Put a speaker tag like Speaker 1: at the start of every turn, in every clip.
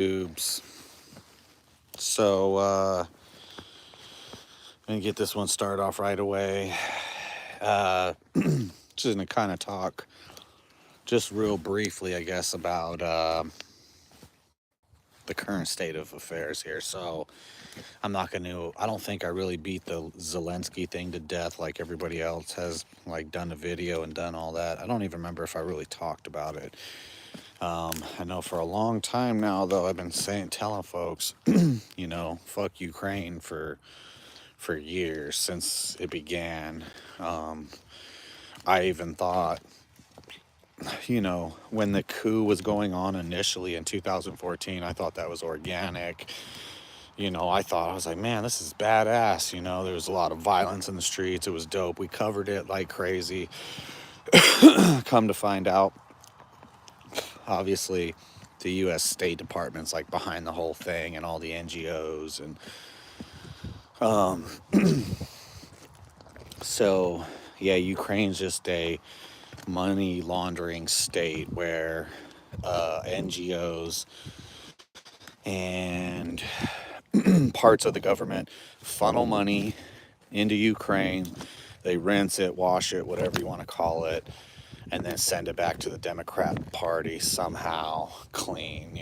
Speaker 1: Tubes. So, I'm gonna get this one started off right away. Just gonna kind of talk, just real briefly, I guess, about the current state of affairs here. So, I don't think I really beat the Zelensky thing to death like everybody else has, like, done a video and done all that. I don't even remember if I really talked about it. I know for a long time now, though, I've been telling folks, fuck Ukraine for years since it began. Um, I even thought, when the coup was going on initially in 2014, I thought that was organic. I was like, man, this is badass. There was a lot of violence in the streets. It was dope. We covered it like crazy. Come to find out, obviously, the U.S. State Department's like behind the whole thing, and all the NGOs, and um, so yeah, Ukraine's just a money laundering state where NGOs and parts of the government funnel money into Ukraine. They rinse it, wash it, whatever you want to call it, and then send it back to the Democrat Party somehow clean.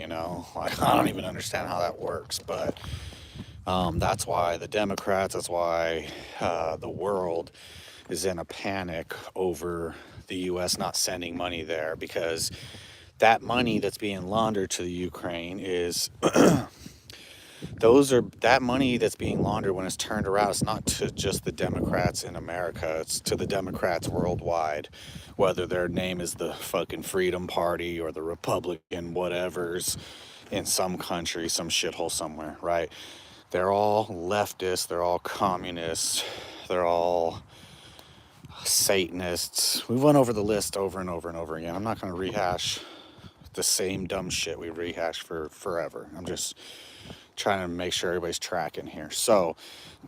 Speaker 1: Like, I don't even understand how that works, but that's why the Democrats, that's why the world is in a panic over the U.S. not sending money there, because that money that's being laundered to the Ukraine is that money that's being laundered, when it's turned around, it's not to just the Democrats in America, it's to the Democrats worldwide, whether their name is the fucking Freedom Party or the Republican whatevers in some country, some shithole somewhere, right? They're all leftists, they're all communists, they're all Satanists. We went over the list over and over and over again. I'm not going to rehash the same dumb shit we rehashed for forever. I'm just trying to make sure everybody's tracking here. So,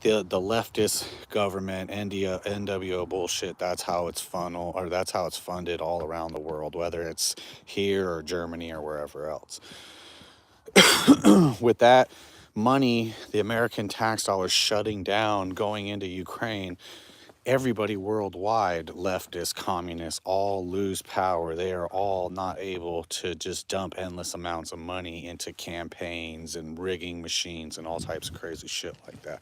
Speaker 1: the leftist government, NWO bullshit, that's how it's that's how it's funded all around the world, whether it's here or Germany or wherever else. With that money, the American tax dollars shutting down, going into Ukraine, everybody worldwide, leftist, communists, all lose power. They are all not able to just dump endless amounts of money into campaigns and rigging machines and all types of crazy shit like that.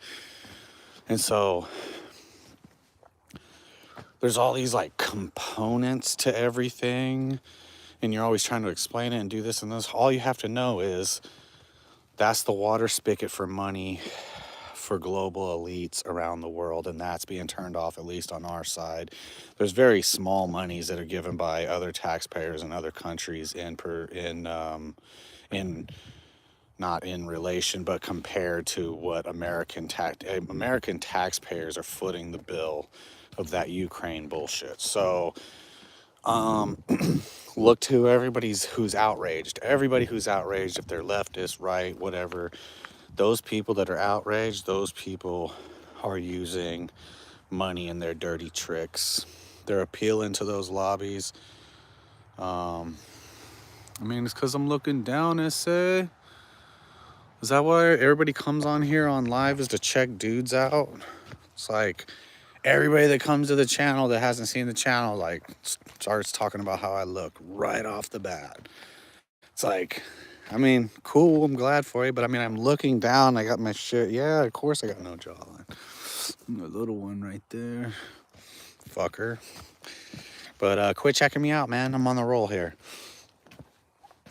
Speaker 1: And so there's all these like components to everything, and you're always trying to explain it and do this and this. All you have to know is that's the water spigot for money for global elites around the world, and that's being turned off, at least on our side. There's very small monies that are given by other taxpayers in other countries in not in relation, but compared to what American taxpayers are footing the bill of that Ukraine bullshit. So look to everybody who's outraged, if they're leftist, right, whatever. Those people that are outraged, those people are using money in their dirty tricks. They're appealing to those lobbies. It's because I'm looking down, SA. Is that why everybody comes on here on live, is to check dudes out? It's like everybody that comes to the channel that hasn't seen the channel, like, starts talking about how I look right off the bat. It's like, cool, I'm glad for you, but I'm looking down, I got my shit. Yeah, of course I got no jawline. The little one right there. Fucker. But quit checking me out, man. I'm on the roll here.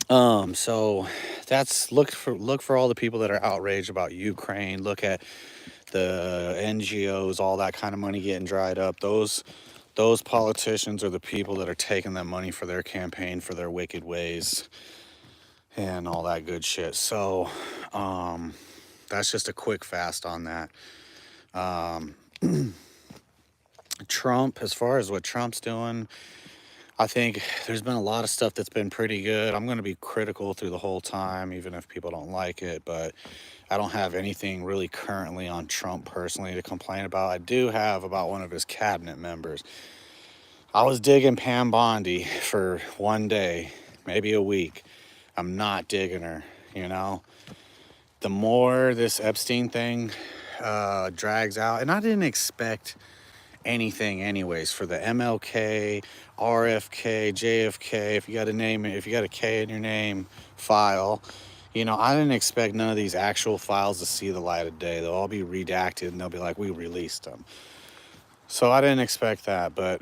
Speaker 1: So that's look for all the people that are outraged about Ukraine. Look at the NGOs, all that kind of money getting dried up. Those politicians are the people that are taking that money for their campaign, for their wicked ways, and all that good shit. So, that's just a quick fast on that. Trump, as far as what Trump's doing, I think there's been a lot of stuff that's been pretty good. I'm going to be critical through the whole time, even if people don't like it, but I don't have anything really currently on Trump personally to complain about. I do have about one of his cabinet members. I was digging Pam Bondi for one day, maybe a week. I'm not digging her. you know? The more this Epstein thing drags out, and I didn't expect anything anyways for the MLK, RFK, JFK, if you got a name, if you got a K in your name file, you know, I didn't expect none of these actual files to see the light of day. They'll all be redacted and they'll be like, we released them. So I didn't expect that, but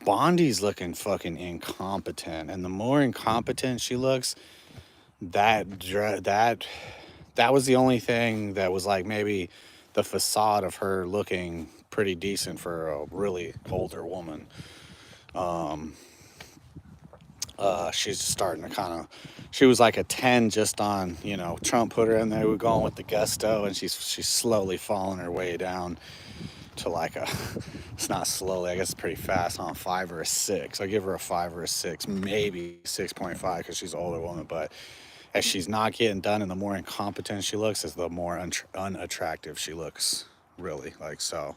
Speaker 1: Bondi's looking fucking incompetent, and the more incompetent she looks, that was the only thing that was like maybe the facade of her looking pretty decent for a really older woman. She's starting to kind of, she was like a 10 just on, you know, Trump put her in there, we're going with the gusto, and she's slowly falling her way down to like a, it's not slowly, I guess it's pretty fast, on 5 or a 6. I give her a 5 or a 6, maybe 6.5 because she's an older woman, but as she's not getting done and the more incompetent she looks, is the more unattractive she looks, really. Like, so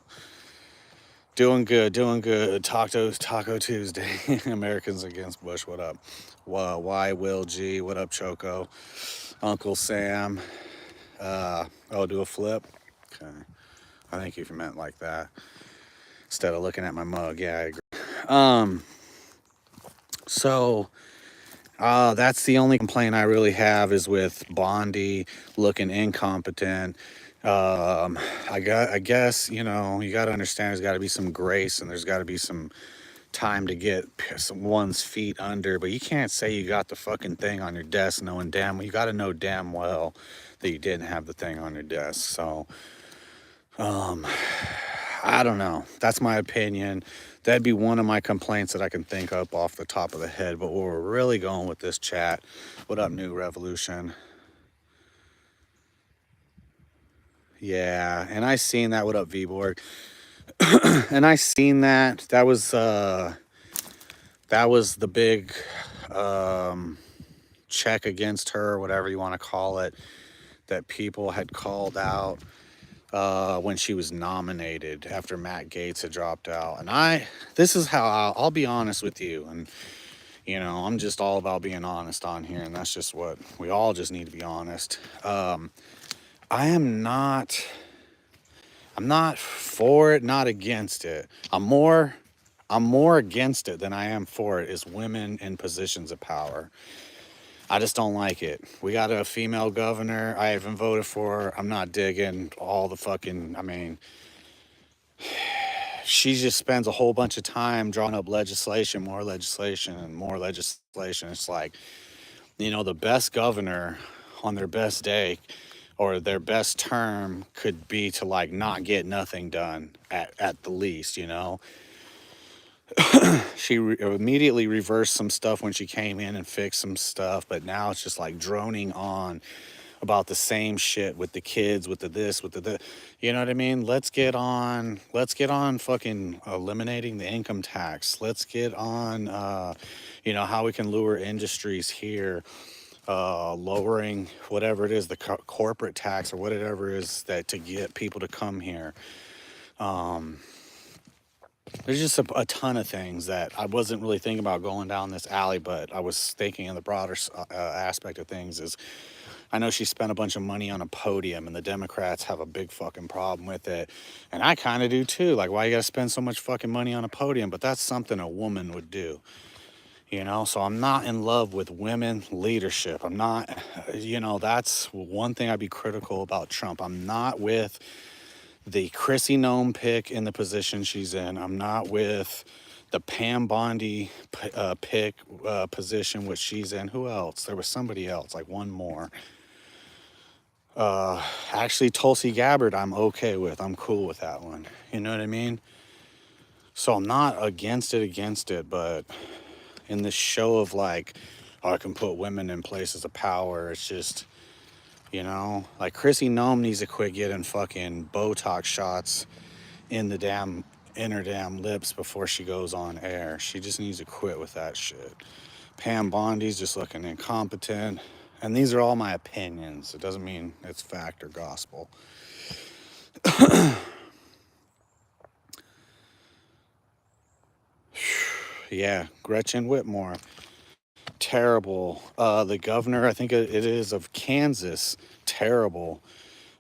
Speaker 1: doing good, doing good. Taco Tuesday. Americans Against Bush, what up? Why Will G, what up, Choco? Uncle Sam. Do a flip? Okay. I think if you meant like that instead of looking at my mug. Yeah, I agree. So that's the only complaint I really have is with Bondi looking incompetent. I guess, you know, you got to understand there's got to be some grace and there's got to be some time to get one's feet under, but you can't say you got the fucking thing on your desk knowing you got to know damn well that you didn't have the thing on your desk. So, I don't know. That's my opinion. That'd be one of my complaints that I can think up off the top of the head. But where we're really going with this chat, what up, New Revolution? Yeah, and I seen that. What up, Vborg? And I seen that. That was the big check against her, whatever you want to call it, that people had called out when she was nominated after Matt Gaetz had dropped out. And this is how I'll be honest with you. And, you know, I'm just all about being honest on here. And that's just what we all just need to be honest. I'm not for it, not against it. I'm more against it than I am for it is women in positions of power. I just don't like it. We got a female governor. I haven't voted for her. I'm not digging all the fucking, I mean, she just spends a whole bunch of time drawing up legislation, more legislation, and more legislation. It's like, you know, the best governor on their best day or their best term could be to like not get nothing done at the least, you know. She immediately reversed some stuff when she came in and fixed some stuff, but now it's just like droning on about the same shit with the kids, with the this, with the you know what I mean? Let's get on fucking eliminating the income tax. Let's get on you know, how we can lure industries here, lowering whatever it is, the corporate tax or whatever it is that to get people to come here. There's just a ton of things that I wasn't really thinking about going down this alley, but I was thinking in the broader aspect of things is I know she spent a bunch of money on a podium and the Democrats have a big fucking problem with it. And I kind of do too. Like, why you gotta spend so much fucking money on a podium? But that's something a woman would do, you know? So I'm not in love with women leadership. I'm not, you know, that's one thing I'd be critical about Trump. I'm not with the Chrissy Nome pick in the position she's in. I'm not with the Pam Bondi pick position which she's in. Who else? There was somebody else, like one more. Actually, Tulsi Gabbard, I'm okay with. I'm cool with that one. You know what I mean? So I'm not against it, but in this show of like, oh, I can put women in places of power, it's just, you know, like Chrissy Nome needs to quit getting fucking Botox shots in the inner damn lips before she goes on air. She just needs to quit with that shit. Pam Bondi's just looking incompetent. And these are all my opinions. It doesn't mean it's fact or gospel. Yeah, Gretchen Whitmer. terrible. The governor, I think it is of Kansas, terrible.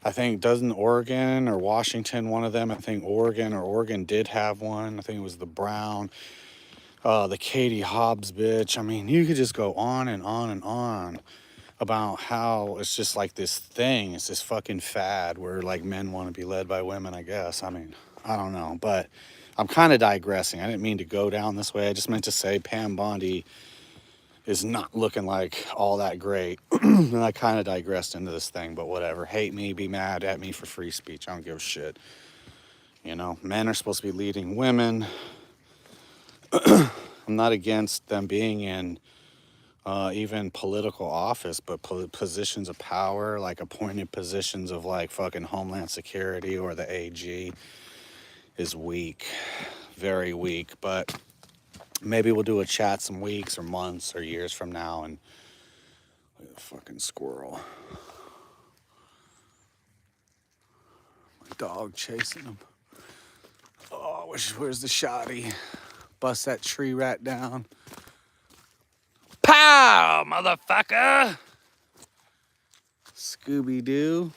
Speaker 1: I think doesn't Oregon or Washington, one of them, I think Oregon did have one. I think it was the Brown, the Katie Hobbs bitch. I mean, you could just go on and on and on about how it's just like this thing. It's this fucking fad where like men want to be led by women, I guess. I mean, I don't know, but I'm kind of digressing. I didn't mean to go down this way. I just meant to say Pam Bondi is not looking like all that great. And I kind of digressed into this thing, but whatever. Hate me, be mad at me for free speech. I don't give a shit. You know, men are supposed to be leading women. I'm not against them being in even political office, but positions of power, like appointed positions of like fucking Homeland Security or the AG is weak. Very weak. But maybe we'll do a chat some weeks or months or years from now and look at the fucking squirrel. My dog chasing him. Oh, where's the shotty? Bust that tree rat down. Pow, motherfucker! Scooby-Doo.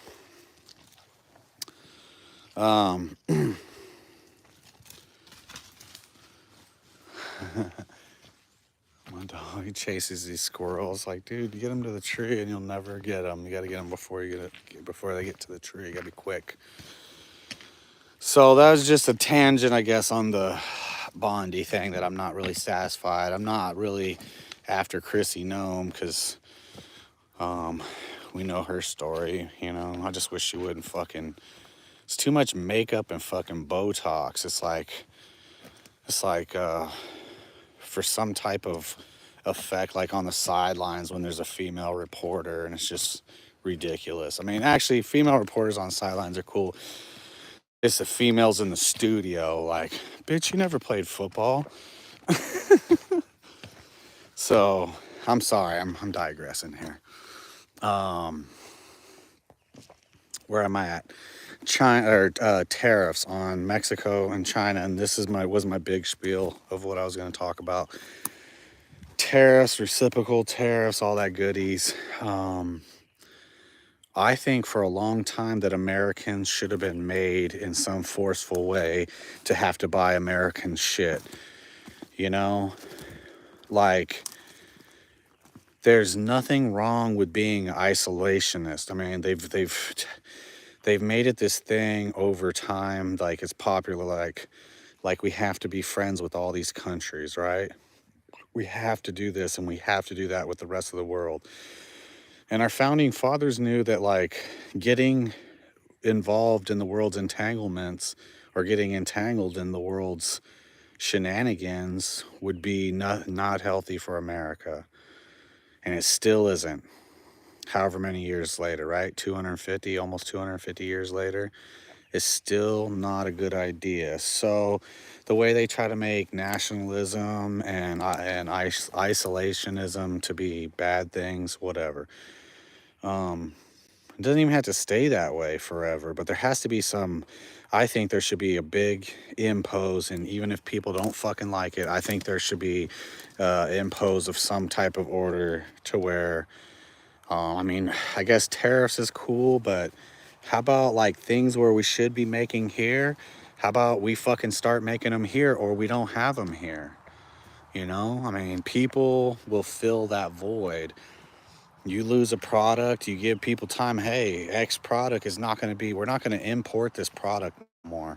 Speaker 1: My dog, he chases these squirrels. Like, dude, you get them to the tree and you'll never get them. You got to get them before they get to the tree. You got to be quick. So that was just a tangent, I guess, on the Bondi thing that I'm not really satisfied. I'm not really after Chrissy Nome because we know her story, you know. I just wish she wouldn't fucking... It's too much makeup and fucking Botox. It's like for some type of effect, like on the sidelines when there's a female reporter, and it's just ridiculous. I mean, actually, female reporters on sidelines are cool. It's the females in the studio, like, bitch, you never played football. So, I'm sorry, I'm digressing here. Where am I at? China, or tariffs on Mexico and China, and this is was my big spiel of what I was going to talk about. Tariffs, reciprocal tariffs, all that goodies. I think for a long time that Americans should have been made in some forceful way to have to buy American shit. You know, like, there's nothing wrong with being isolationist. I mean, they've made it this thing over time, like it's popular, like we have to be friends with all these countries, right? We have to do this and we have to do that with the rest of the world. And our founding fathers knew that, like, getting involved in the world's entanglements or getting entangled in the world's shenanigans would be not healthy for America. And it still isn't. However many years later, right? 250, almost 250 years later, is still not a good idea. So the way they try to make nationalism and isolationism to be bad things, whatever. It doesn't even have to stay that way forever, but there has to be some, I think there should be a big impose, and even if people don't fucking like it, I think there should be impose of some type of order to where, I mean, I guess tariffs is cool, but how about like things where we should be making here? How about we fucking start making them here, or we don't have them here? You know, I mean, people will fill that void. You lose a product, you give people time. Hey, X product is not going to be, we're not going to import this product more.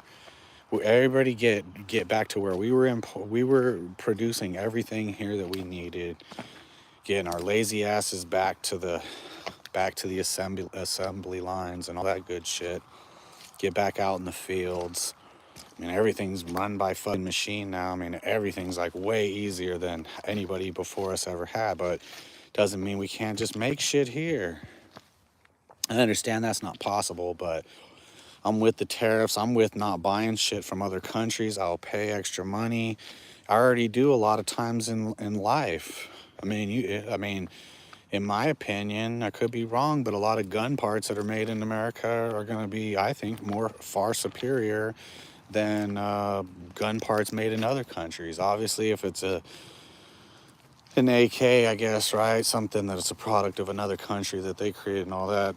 Speaker 1: Everybody get back to where we were producing everything here that we needed, getting our lazy asses back to the assembly lines and all that good shit. Get back out in the fields. I mean, everything's run by fucking machine now. I mean, everything's like way easier than anybody before us ever had, but doesn't mean we can't just make shit here. I understand that's not possible, but I'm with the tariffs. I'm with not buying shit from other countries. I'll pay extra money. I already do a lot of times in life. I mean, in my opinion, I could be wrong, but a lot of gun parts that are made in America are going to be, I think, far superior than gun parts made in other countries. Obviously, if it's an AK, I guess, right? Something that it's a product of another country that they created and all that.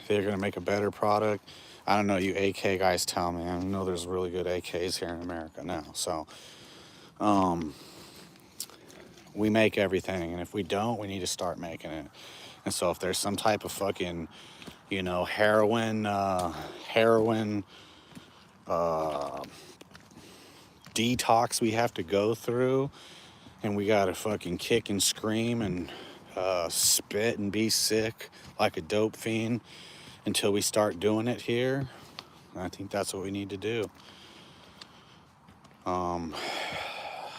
Speaker 1: They're gonna make a better product. I don't know. You AK guys tell me. I know there's really good AKs here in America now. So um, we make everything, and if we don't, we need to start making it. And so if there's some type of fucking, heroin uh, detox we have to go through, and we gotta fucking kick and scream and spit and be sick like a dope fiend until we start doing it here. I think that's what we need to do. Um,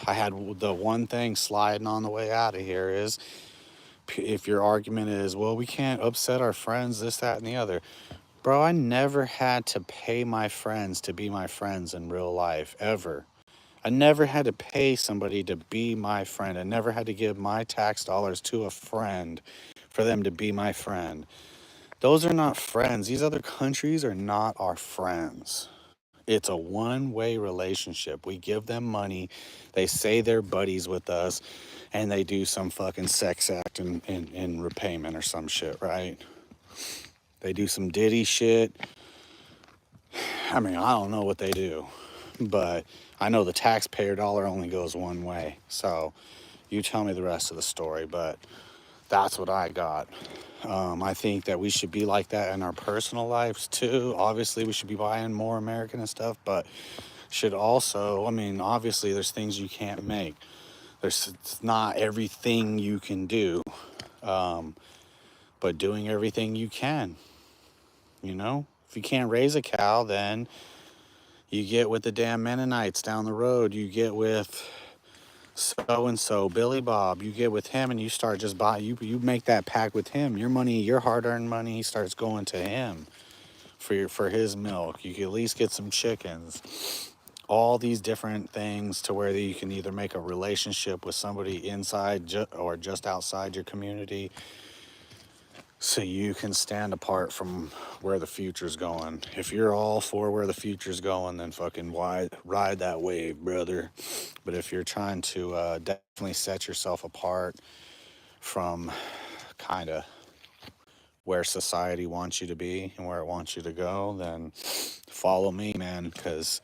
Speaker 1: I had the one thing sliding on the way out of here is, if your argument is, well, we can't upset our friends, this, that, and the other. Bro, I never had to pay my friends to be my friends in real life, ever. I never had to pay somebody to be my friend. I never had to give my tax dollars to a friend for them to be my friend. Those are not friends. These other countries are not our friends. It's a one-way relationship. We give them money, they say they're buddies with us, and they do some fucking sex act in repayment or some shit, right? They do some Diddy shit. I mean, I don't know what they do, but I know the taxpayer dollar only goes one way. So you tell me the rest of the story, but that's what I got. I think that we should be like that in our personal lives too. Obviously, we should be buying more American and stuff, but should also, I mean, obviously, there's things you can't make. It's not everything you can do, but doing everything you can, you know? If you can't raise a cow, then you get with the damn Mennonites down the road. You get with so and so, Billy Bob. You get with him and you start just buy. You make that pact with him. Your money, your hard-earned money, starts going to him for his milk. You can at least get some chickens. All these different things to where you can either make a relationship with somebody inside or just outside your community, so you can stand apart from where the future's going. If you're all for where the future's going, then fucking ride that wave, brother. But if you're trying to definitely set yourself apart from kind of where society wants you to be and where it wants you to go, then follow me, man, because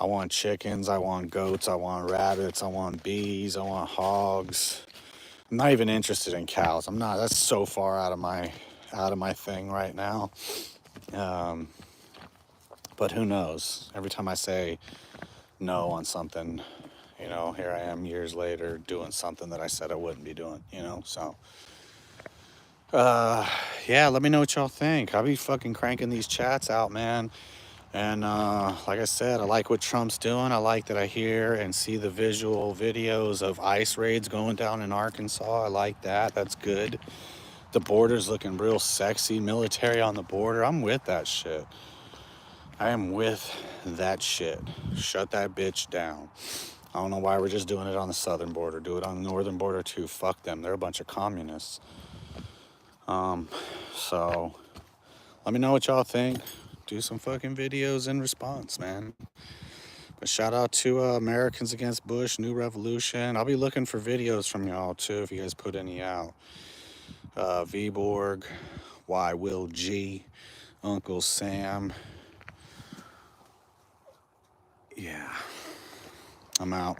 Speaker 1: I want chickens, I want goats, I want rabbits, I want bees, I want hogs. I'm not even interested in cows. I'm not. That's so far out of my thing right now. Um, but who knows? Every time I say no on something, here I am years later doing something that I said I wouldn't be doing. So yeah. Let me know what y'all think. I'll be fucking cranking these chats out, man. And like I said, I like what Trump's doing. I like that I hear and see the visual videos of ICE raids going down in Arkansas. I like that. That's good. The border's looking real sexy. Military on the border. I'm with that shit. I am with that shit. Shut that bitch down. I don't know why we're just doing it on the southern border. Do it on the northern border too. Fuck them. They're a bunch of communists. So let me know what y'all think. Do some fucking videos in response, man. But shout out to Americans Against Bush, New Revolution. I'll be looking for videos from y'all too if you guys put any out. Vborg, Y Will G, Uncle Sam. Yeah, I'm out.